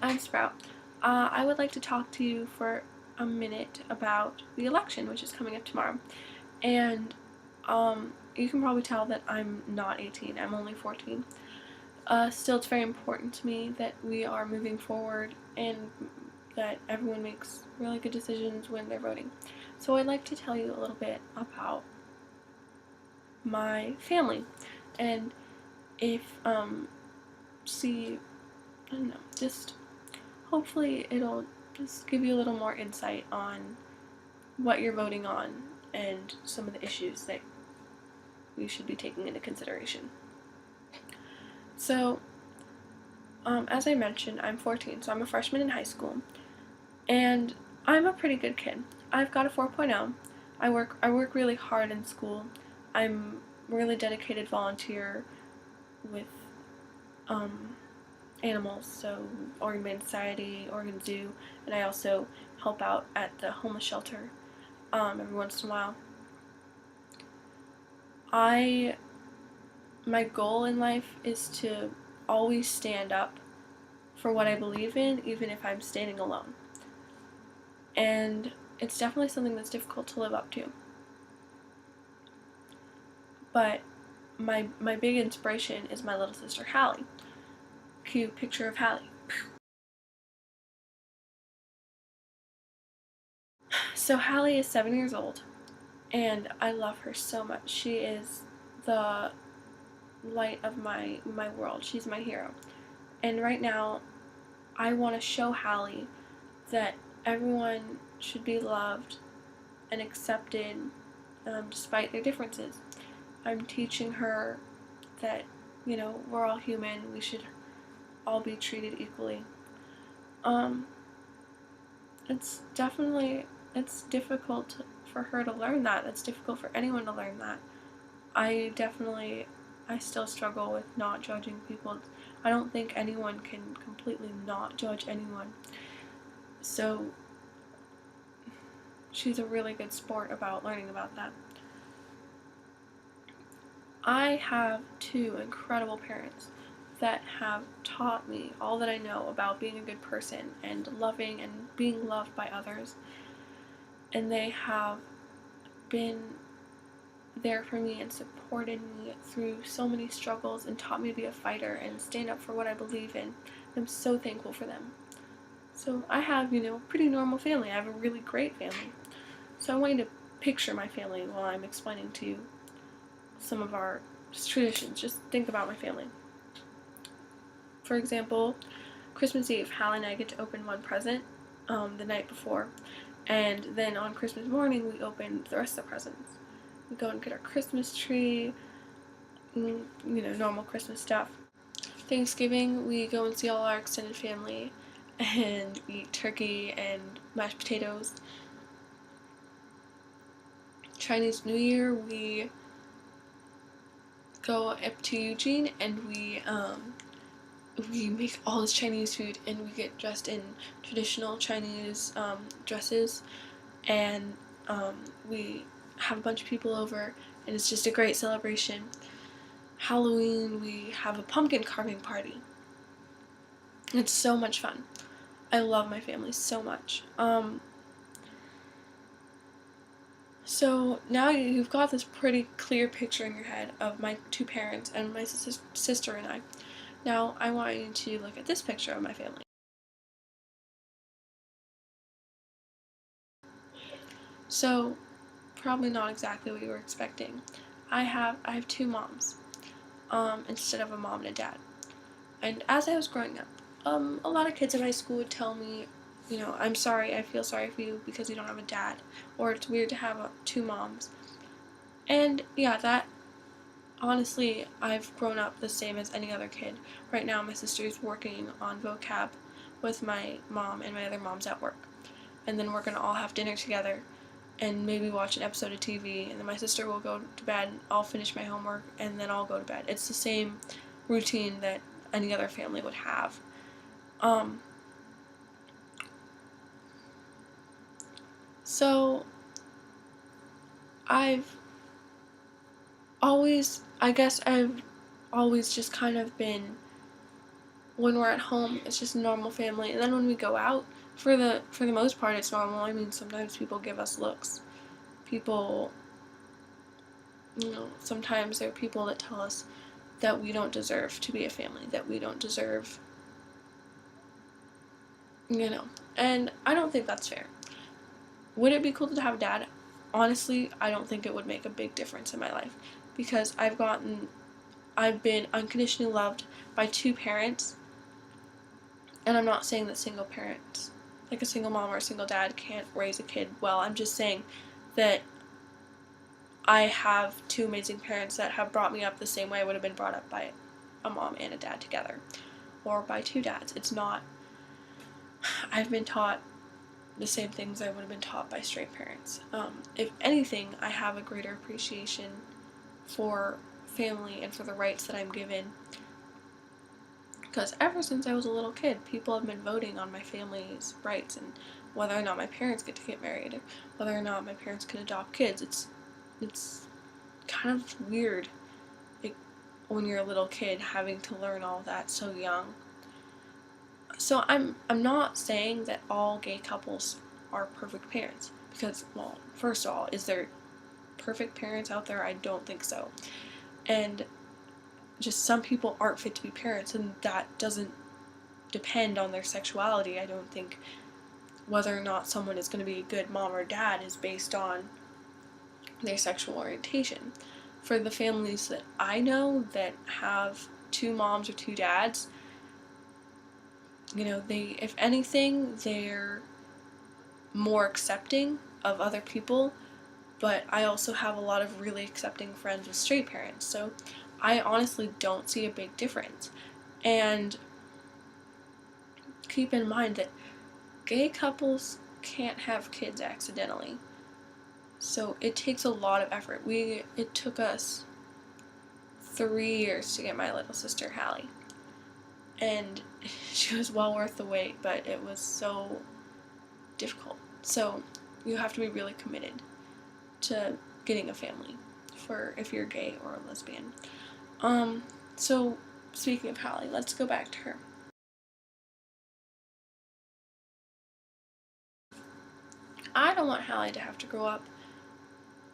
I'm Sprout. I would like to talk to you for a minute about the election, which is coming up tomorrow. And you can probably tell that I'm not 18, I'm only 14. Still, it's very important to me that we are moving forward and that everyone makes really good decisions when they're voting. So, I'd like to tell you a little bit about my family and if, see, I don't know, just hopefully it'll just give you a little more insight on what you're voting on and some of the issues that you should be taking into consideration. So, as I mentioned, I'm 14, so I'm a freshman in high school, and I'm a pretty good kid. I've got a 4.0. I work really hard in school. I'm a really dedicated volunteer with um, animals, so Oregon Humane Society, Oregon Zoo, and I also help out at the homeless shelter every once in a while. I My goal in life is to always stand up for what I believe in, even if I'm standing alone. And it's definitely something that's difficult to live up to. But my big inspiration is my little sister Hallie. Cute picture of Hallie. So Hallie is 7 years old, and I love her so much. She is the light of my world. She's my hero. And right now, I want to show Hallie that everyone should be loved and accepted despite their differences. I'm teaching her that, we're all human, we should all be treated equally. Um, it's difficult for her to learn that. It's difficult for anyone to learn that. I still struggle with not judging people. I don't think anyone can completely not judge anyone. So she's a really good sport about learning about that. I have two incredible parents that have taught me all that I know about being a good person and loving and being loved by others. And they have been there for me and supported me through so many struggles and taught me to be a fighter and stand up for what I believe in. I'm so thankful for them. So I have, a pretty normal family. I have a really great family. So I want you to picture my family while I'm explaining to you some of our traditions. Just think about my family. For example, Christmas Eve, Hallie and I get to open one present the night before, and then on Christmas morning we open the rest of the presents. We go and get our Christmas tree, normal Christmas stuff. Thanksgiving, we go and see all our extended family and eat turkey and mashed potatoes. Chinese New Year, we go up to Eugene and we make all this Chinese food and we get dressed in traditional Chinese dresses and we have a bunch of people over and it's just a great celebration. Halloween, we have a pumpkin carving party. It's so much fun. I love my family so much. So now you've got this pretty clear picture in your head of my two parents and my sister and I. Now I want you to look at this picture of my family. So probably not exactly what you were expecting. I have two moms, instead of a mom and a dad. And as I was growing up, a lot of kids in my school would tell me, I'm sorry, I feel sorry for you because you don't have a dad, or it's weird to have two moms. And yeah, that honestly, I've grown up the same as any other kid. Right now, my sister's working on vocab with my mom, and my other mom's at work. And then we're gonna all have dinner together and maybe watch an episode of TV, and then my sister will go to bed, I'll finish my homework, and then I'll go to bed. It's the same routine that any other family would have. Um, so I've I guess I've always just kind of been when we're at home, it's just a normal family. And then when we go out, for the most part, it's normal. I mean, sometimes people give us looks. People, sometimes there are people that tell us that we don't deserve to be a family, that we don't deserve, and I don't think that's fair. Would it be cool to have a dad? Honestly, I don't think it would make a big difference in my life, because I've been unconditionally loved by two parents, and I'm not saying that single parents, like a single mom or a single dad, can't raise a kid well. I'm just saying that I have two amazing parents that have brought me up the same way I would have been brought up by a mom and a dad together, or by two dads. I've been taught the same things I would have been taught by straight parents. If anything, I have a greater appreciation for family and for the rights that I'm given, because ever since I was a little kid, people have been voting on my family's rights and whether or not my parents get to get married, or whether or not my parents can adopt kids. It's kind of weird, like, when you're a little kid having to learn all that so young. So I'm not saying that all gay couples are perfect parents, because, well, first of all, is there perfect parents out there? I don't think so. And just some people aren't fit to be parents, and that doesn't depend on their sexuality. I don't think whether or not someone is going to be a good mom or dad is based on their sexual orientation. For the families that I know that have two moms or two dads, if anything, they're more accepting of other people, but I also have a lot of really accepting friends with straight parents, so I honestly don't see a big difference. And keep in mind that gay couples can't have kids accidentally, so it takes a lot of effort. It took us 3 years to get my little sister Hallie, and she was well worth the wait, but it was so difficult. So you have to be really committed to getting a family, for if you're gay or a lesbian. So speaking of Hallie, let's go back to her. I don't want Hallie to have to grow up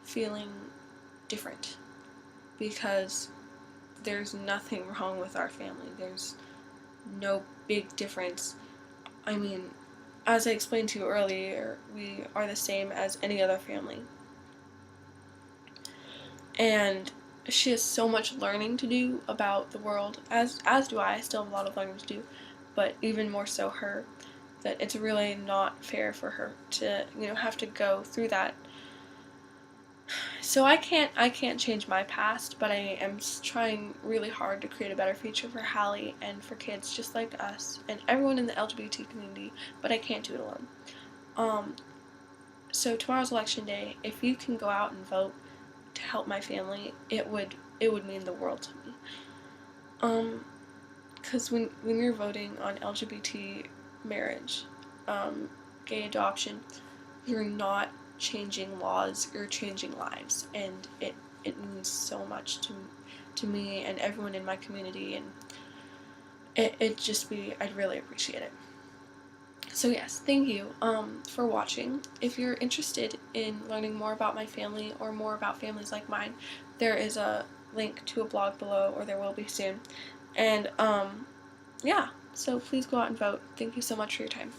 feeling different, because there's nothing wrong with our family. There's no big difference. I mean, as I explained to you earlier, we are the same as any other family. And she has so much learning to do about the world, as do I. I still have a lot of learning to do, but even more so her, that it's really not fair for her to, have to go through that. So I can't change my past, but I am trying really hard to create a better future for Hallie and for kids just like us and everyone in the LGBT community, but I can't do it alone. So tomorrow's election day. If you can go out and vote to help my family, it would mean the world to me. Because when you're voting on LGBT marriage, gay adoption, you're not changing laws, you're changing lives, and it means so much to me and everyone in my community, and I'd really appreciate it. So yes, thank you for watching. If you're interested in learning more about my family or more about families like mine, there is a link to a blog below, or there will be soon. And yeah, so please go out and vote. Thank you so much for your time.